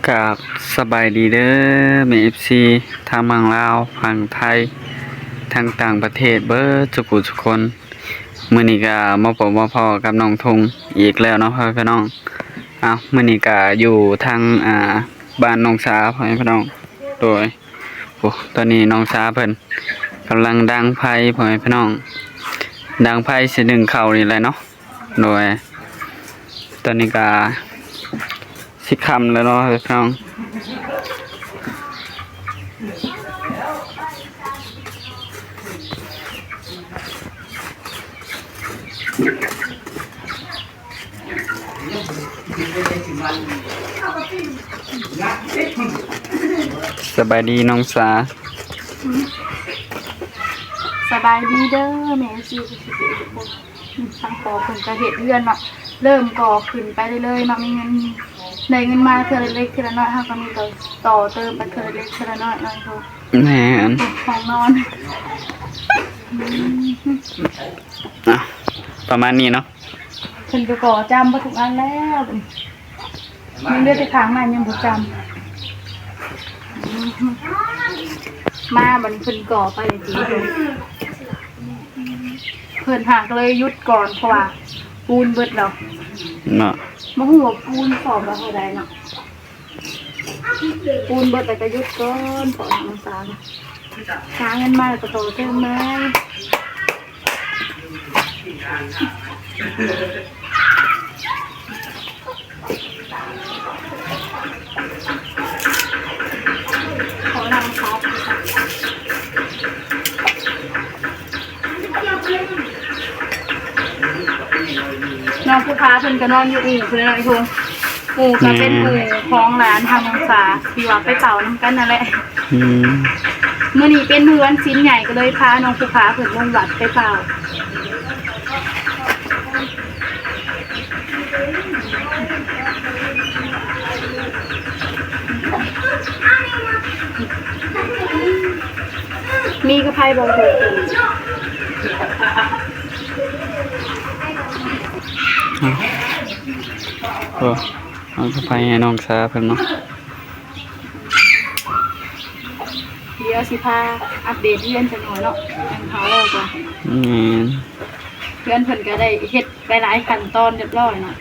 กับสบายดีเด้อแม่FCทางฝั่งลาวฝั่งไทยทางต่างประเทศเบิดทุกผู้ทุกคนมื้อนี้ก็มาพบมาพอกับน้องทงอีกแล้วเนาะพ่อพี่น้องมื้อนี้ก็อยู่ทางบ้านน้องสาพ่อพี่น้องโดยโอ้ตอนนี้น้องสาเพิ่นกำลังดังไฟพ่อพี่น้องดังไฟสินึ่งข้าวนี่แหละเนาะโดยตอนนี้ก็สิคำแล้วเนาะพี่น้องสบายดีน้องสาสบายดีเด้อแม่ชีทางปอเพิ่นก็เฮ็ดเรือนเนาะเริ่มก่อขึ้นไปเรื่อยๆเนาะมีเงินได้เงินมาเทื่อเล็กๆเทื่อละน้อยเฮาก็มีต่อเติมไปเทื่อเล็กเทื่อละน้อยเนาะแม่นของนอนประมาณนี้เนาะเพิ่นก็ก่อจำบ่ทุกอันแล้วยังเหลือแต่ข้างในยังบ่จำมาบัดนี้เพิ่นก่อไปจริงเพิ่นหากเลยหยุดก่อนเพราะว่าปูนเบิดแล้วเนาะบ่ฮู้ว่าปูนสอบแล้วเท่าใดเนาะปูนเบิดแต่ก็หยุดก่อนขอทางสารหาเงินมาก็โตเติมมาขอทางครับน้องผู้ค้าเพิ่นก็นอนอยู่อู่เพิ่นเลยทุ่งอู่ก็เป็นอู่ของร้านทางมังสาที่ว่าไปเป่าน้ำกันนั่นแหละเมื่อนี้เป็นมื้อวันศีลใหญ่ก็เลยพาน้องผู้ค้าเพิ่นลงวัดไปเป่ามีกระไพบอกถูกเอาเข้าไปให้น้องสาเพิ่นเนาะเดี๋ยวสิพาอัปเดตเรื่องจังหน่อยเนาะจังเขาแล้วจ้ะเพื่อนเพิ่นก็ได้เฮ็ดไปหลายขั้นตอนเรียบร้อยเนาะ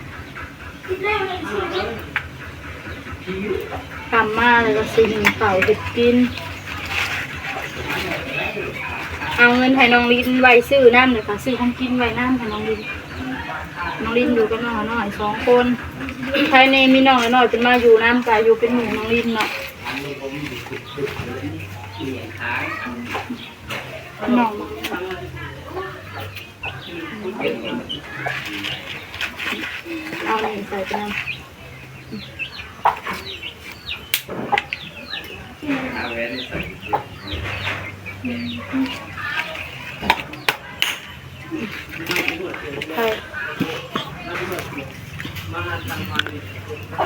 กำมาเลยก็ซื้อเต่าเฮ็ดกินเอาเงินให้น้องลินไว้ซื้อน้ำเลยค่ะซื้อของกินไว้น้ำให้น้องลินอยู่กับน้องหน่อย2 คนภายในมีน้องหน่อยเป็นมาอยู่น้ำกายอยู่เป็นหมู่น้องลินเนาะน้องเอาหนึ่งใส่ไปน้ำ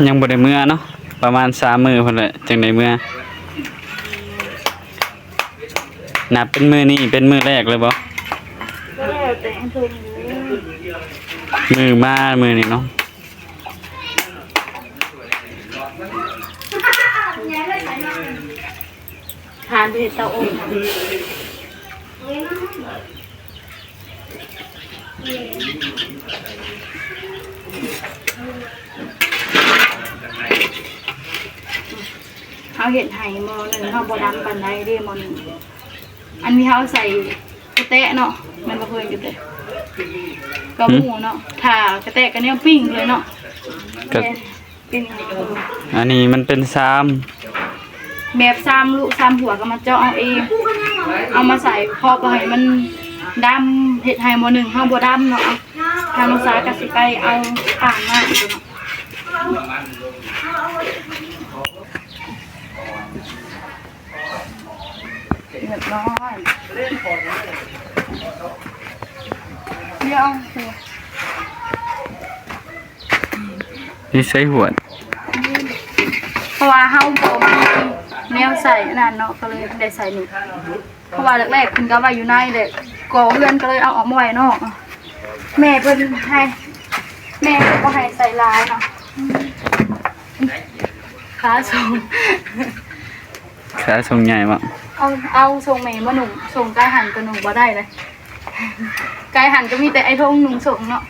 ยังบ่ได้เมื่อเนาะประมาณ3 มื้อพุ่นแหละจังได้เมื่อนับเป็นมื้อนี้เป็นมื้อแรกเลยบ่มื้อมามื้อนี้เนาะทานด้วยเตาอบเขาเห็นไห่มอ1เขาบดำปันได้เรียมอ1อันนี้เขาใส่กระเตะเนาะมันมาเพิ่นกระเตะกระหมูเนาะถ้ากระเตะกันเนี่ยปิ้งเลยเนาะปิ้งอันนี้มันเป็นแบบลูกหัวก็มาเจาะเอาเองเอามาใส่พอไปให้มันดำเห็ดไห่มอ1เขาบดำเนาะทางภาษากสิไปเอาอ่างมาเนาะเรียบร้อยเดี๋ยวนี่ใส่หัวเพราะว่าเฮาบ่มีแนวใส่นั่นเนาะก็เลยได้ใส่นี่เพราะว่าแรกๆเพิ่นก็ไว้อยู่ในแหละก่อเรือนก็เลยเอาออกมาไว้นอกแม่เพิ่นให้แม่ก็ให้ใส่ลายเนาะ ขาส่ง ขาทรงใหญ่บ่ เอาส่งแม่มาหนุ่มส่งกายหันกับหนุ่มบ่ได้เลยกายหันก็มีแต่ไอ้ทงหนุ่มส่งเนาะ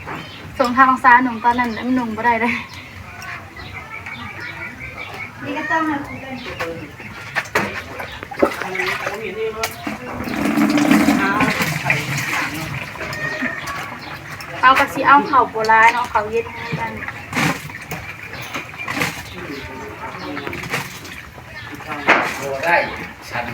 ส่งทางซ้ายหนุ่มตอนนั้นหนุ่มบ่ได้เลยนี่ก็ต้องมาคุยกันเอากระสีเอาเข่าโบราณเอาเข่าเย็นให้กันได้ชัน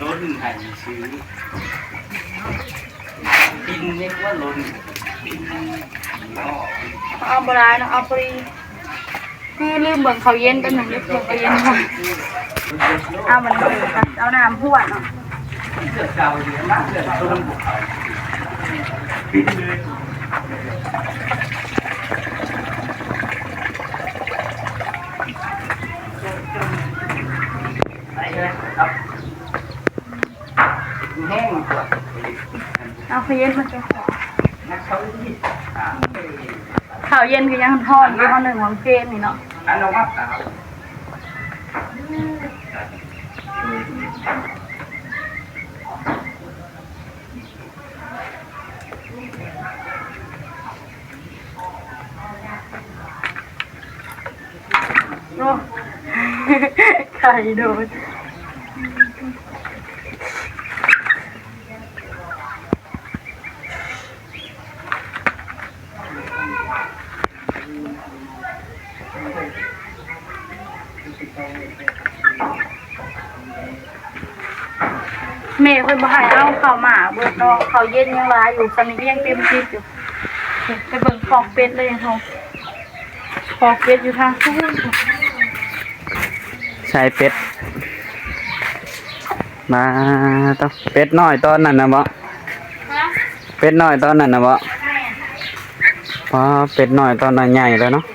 ล้นไข่ซื้อกินเรียกว่าล้นเอาโบราณเอาปรีคือลืมเบิ่งเขาเย็นเป็นหนึ่งลืมเบิ่งเขาเย็นค่ะเอามันเอาน้ำพวดเนาะเอาเขาเย็นมาจ้ะข่าวเย็นคือยังทอดอยู่ข้อหนึ่งของเกณฑ์นี่เนาะโอ้ไข่โดนเมย์เพิ่นบ่ให้เอาข้าวหมาเบิดเนาะข้าวเย็นยังร้ายอยู่ซันนี่ยังเต็มที่อยู่ไปเบิ่งของเป็ดเลยยังทองของเป็ดอยู่ทางนู้น ใช้เป็ดมาต้องเป็ดน้อยตอนนั้นนะบ่เป็ดน้อยตอนนั้นนะบ่พอเป็ดน้อยตอนนั้นใหญ่แล้วเนาะ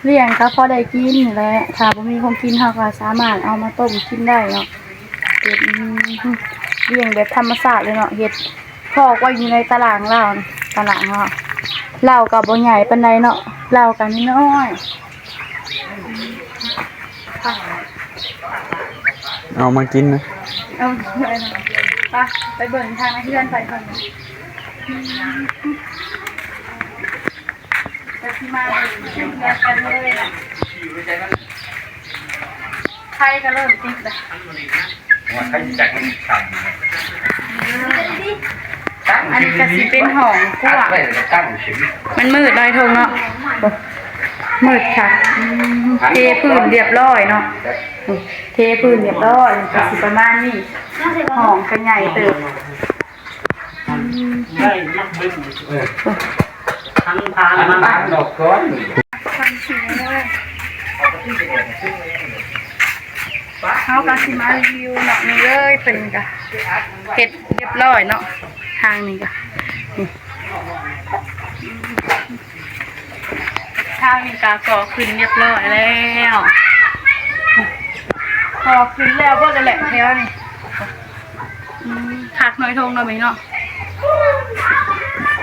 เลี้ยงก็พอได้กินนี่แหละถ้าบ่มีของกินเฮาก็สามารถเอามาต้มกินได้เนาะเฮ็ดเลี้ยงแบบธรรมชาติเลยเนาะเฮ็ดพอกไว้อยู่ในตารางเราตารางเราก็บ่ใหญ่ปานใดเนาะเราก็น้อยเอามากินนะเอาเลยนะไปเบิ่งทางเพื่อนไปก่อนจะมาเชื่อมกันเลยนะใครก็เริ่มติดเลยใครจักอันนี้ก็สิเป็นห้องกว้างมันมืดหน่อยทงเนาะมืดค่ะเทพื้นเรียบร้อยเนาะเทพื้นเรียบร้อยก็สิประมาณนี้ห้องก็ใหญ่เติบทั้งทางมาดอกก้อนเขาก็สิมารีวิวเนาะนี่เลยเป็นกะเฮ็ดเรียบร้อยเนาะทางนี้กะทางนี้กะก่อขึ้นเรียบร้อยแล้วก่อขึ้นแล้วก็จะแหลกแล้วนี่คักน้อยทงเนาะไหมเนาะ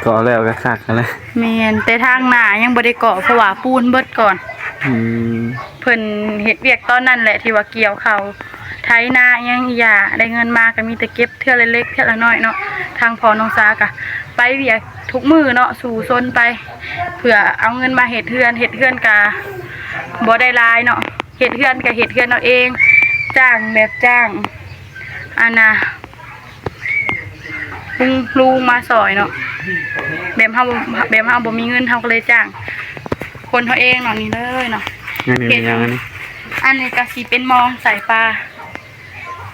ก่อแล้วก็คักกันเลยแม่นแต่ทางหน้ายังบ่ได้ก่อเพราะว่าปูนเบิดก่อนเพิ่นเฮ็ดเวียกตอนนั้นแหละที่ว่าเกี่ยวเขาไถนายังอย่าได้เงินมาก็มีแต่เก็บเทื่อเล็กๆเทื่อละน้อยเนาะทางพอน้องซาก็ไปเวียกทุกมื้อเนาะสู่ซนไปเพื่อเอาเงินมาเฮ็ดเฮือนก็บ่ได้หลายเนาะเฮ็ดเฮือนก็เฮ็ดเฮือนเอาเองจ้างแบบจ้างอันน่ะลุงมาซอยเนาะแบบเฮาบ่มีเงินเฮาก็เลยจ้างคนเฮาเองเนาะนี่เลยเนาะเฮ็ดอย่างนี้อันนี้ก็สิเป็นมองใส่ปลา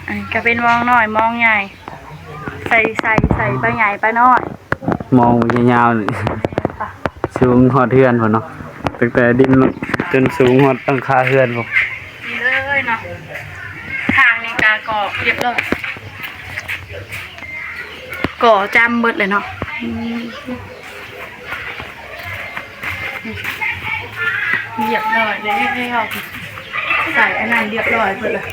อันนี้ก็เป็นมองน้อยมองใหญ่ใส่ปลาใหญ่ปลาน้อยมองยาวๆนี่สูงฮอดเฮือนพุ่นเนาะตั้งแต่ดินจนสูงฮอดตั้งคาเฮือนพุ่นนี่เลยเนาะทางนี้ก็ก่อเรียบร้อยก่อจำเบิดเลยเนาะเรียบร้อยแล้วใส่อันนั้นเรียบร้อยเบิดเลย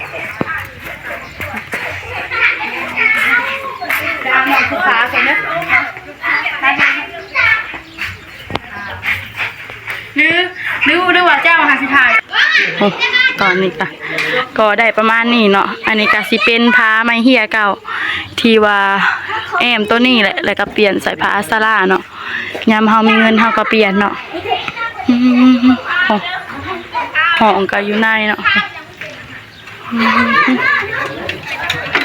ไปเอาน้องผู้ค้าก่อนเด้อหรือว่าเจ้าหาสิถ่าย โอ้ตอนนี้ก็ได้ประมาณนี้เนาะอันนี้ก็สิเป็นผ้าไม้เหี่ยเก่าที่ว่าแอมตัวนี้แหละแล้วก็เปลี่ยนใส่ผ้าซาร่าเนาะยามเฮามีเงินเฮาก็เปลี่ยนเนาะโอ้ห้องก็อยู่ในเนาะ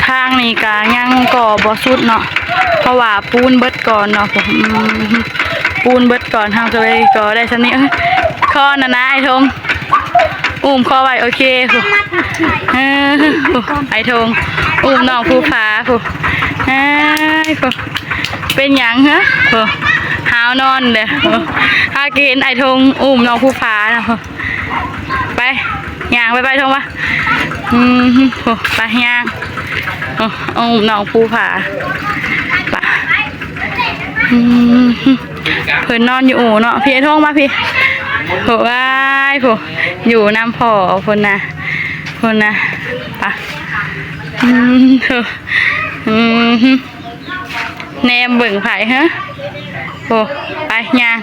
ทางนี้ก็ยังก่อบ่สุดเนาะเพราะว่าปูนเบิดก่อนเนาะปูนเบิดก่อนเฮาก็เลยก็ได้ซะนี้ข้อน่ะนะไอ้ทงอุ้มคอไว้โอเคผู้ไอ้ทงอุ้มน้องผู้ฟ้าผู้ผู้เป็นหยังฮะผู้หาวนอนเด้อถ้ากินไอ้ทงอุ้มน้องผู้ฟ้านะผู้ไปย่างไปทงวะผู้ไปย่างอุ้มน้องผู้ฟ้าไปเพิ่นนอนอยู่เนาะพี่ไอ้ทงมาพี่โหว้ายโหอยู่น้ำพอคนนะปะแนมเบิ่งไผ่ฮะโหไปย่าง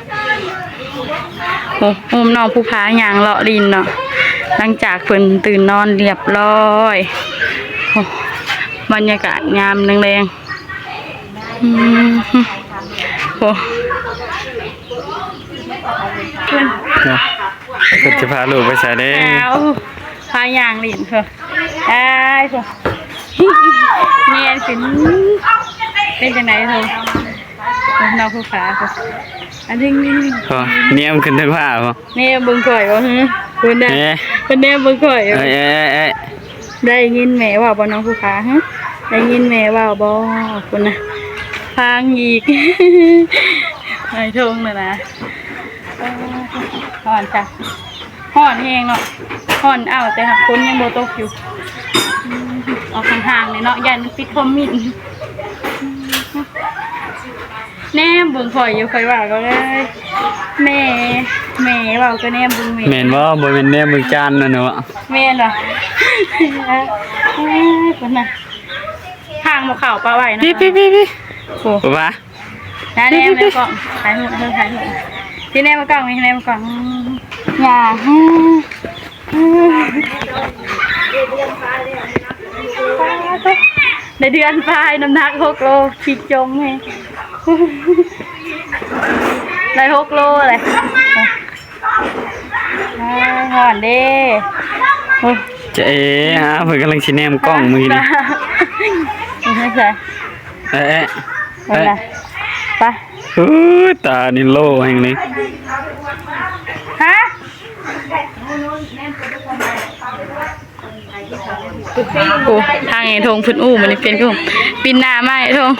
โหอุ้มน้องผู้พาย่างเลาะดินเนาะหลังจากเพิ่นตื่นนอนเรียบร้อยโหบรรยากาศงามแรงโหเพิ่นจะพาลูกไปใส่เด้พาย่างลิ้นเถอะได้เถอะเนียนสิเป็นจังไหนเถอะน้องผู้ขาเถอะอันนี้เนี่ยมันขึ้นถึงผ้าบ่เนี่ยบึงก่อยบ่ฮะคุณน่ะคุณเนี่ยบึงก่อยได้ยินแม่ว่าบ่น้องผู้ขาฮะได้ยินแม่ว่าบ่คุณน่ะฟังอีกไอ้ทงน่ะนะห่อนจ้ะห่อนเองเนาะห่อนเอาแต่หากคนยังโบตกอยู่ออกห่างๆเลยเนาะยันปิดคอมมินแน่เบิ่งข่อยอยู่ข่อยว่าก็เลยแม่ว่าก็แน่เบิ่งแม่นบ่เป็นแน่เบิ่งจานนั่นเนาะแม่นเหรอคนน่ะทางบ่เข้าปลาไหวนะพี่โอ้ว่าแน่กล่องถ่ายหูที่แน่มากล่องนี่แน่มากล่องอย่าในเดือนปลายน้ำหนัก6 โลขีดจงไงได้6 โลเลยห่อนเด้จะฮะเพิ่นกำลังสิแนมกล้องมือนี่ไม่ใช่ไปตานี่โลแห่งนี้ฮะโอ้ทางไอ้ทงพื้นอู้มันนี่เป็นก็ปินหน้าไม้ทง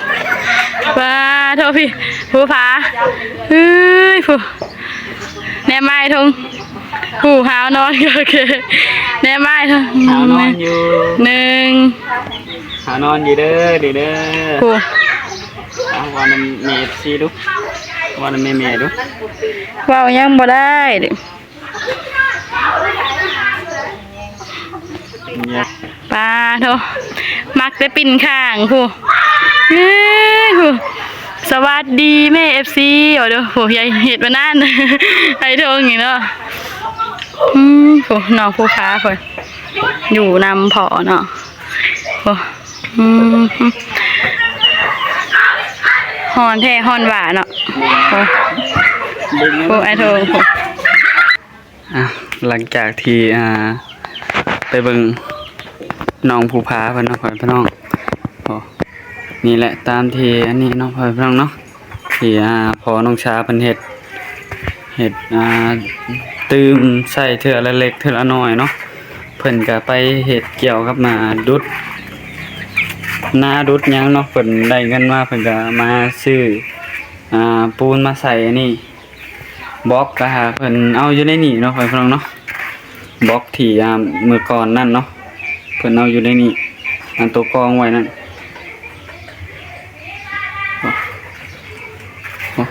ว้าโทษพี่ผู้ผาผู้แน่ไม้ทงผู้หาวนอนโอเคแน่ไม้ทงหาวนอนอยู่1หาวนอนอยู่เด้อผู้วันนั้นเมย์ซีดูวันนั้นเมย์ดูว้าวยังบ่ได้ปลาโถมักได้ปิ่นข้างผู้สวัสดีแม่FCเอาเด้อผู้ใหญ่เฮ็ดมานั่นไอ้ทงนี่เนาะผู้น้องผู้ค้าเพิ่นอยู่นำพอเนาะผู้ฮอนแท้ฮอนหวานเนาะผู้ไอ้ทงผู้หลังจากที่ไปเบิ่งน้องผู้พาเพิ่นเนาะพ่อพี่น้องนี่แหละตามที่อันนี้เนาะพ่อพี่น้องเนาะที่พอน้องชาเพิ่นเฮ็ดตื่มใส่เทื่อละเล็กเทื่อละน้อยเนาะเพิ่นก็ไปเฮ็ดเกี่ยวกับมาดุดนาดุดหยังเนาะเพิ่นได้เงินมาเพิ่นก็มาซื้อปูนมาใส่อันนี้บล็อกก็หาเพิ่นเอาอยู่ในนี่เนาะพ่อพี่น้องเนาะบล็อกที่มื้อก่อนนั่นเนาะเพิ่นเอาอยู่ในนี่อันตัวกองไว้นั่น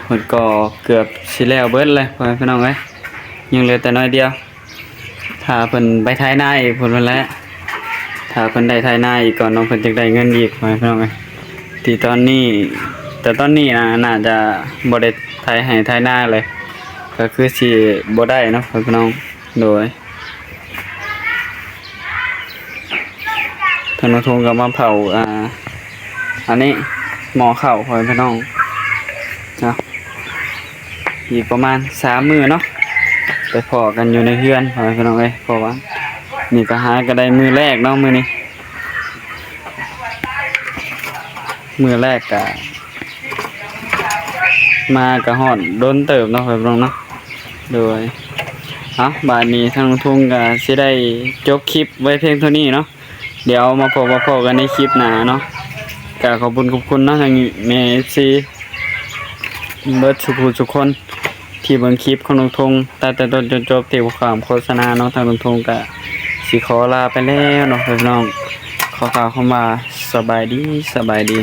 เพิ่นก็เกือบสิแล้วเบิดเลยพ่อพี่น้องเอ้ยยังเหลือแต่น้อยเดียวถ้าเพิ่นไปไถนาอีกพุ่นแล้วถ้าเพิ่นได้ไถนาอีกก่อนน้องเพิ่นจะได้เงินอีกพ่อพี่น้องเอ้ย ที่ตอนนี้ แต่ตอนนี้นะน่าจะบ่ได้ไถให้ไถนาเลย ก็คือสิบ่ได้เนาะพี่น้องโดยทางนทงก็มาเผาอันนี้หมอข้าวของพี่น้องเนาะอีกประมาณ3 มื้อเนาะไปพอกันอยู่ในเฮือนของพี่น้องเอ้ยเพราะว่านี่ก็หาก็ได้มื้อแรกเนาะมื้อนี้มื้อแรกก็มาก็ฮอดโดนเติบเนาะพี่น้องเนาะโดยบาดนี้ทางทุ่งก็สิได้จบคลิปไว้เพียงเท่านี้เนาะเดี๋ยวมาพบกันในคลิปหน้าเนาะก็ขอบคุณเนาะทางแม่ FC เบิดทุกคนที่เบิ่งคลิปของน้องทงตั้งแต่ต้นจนจบที่ความโฆษณาเนาะทางน้องทงก็สิขอลาไปแล้วเนาะพี่น้องขอกล่าวคำว่าสบายดี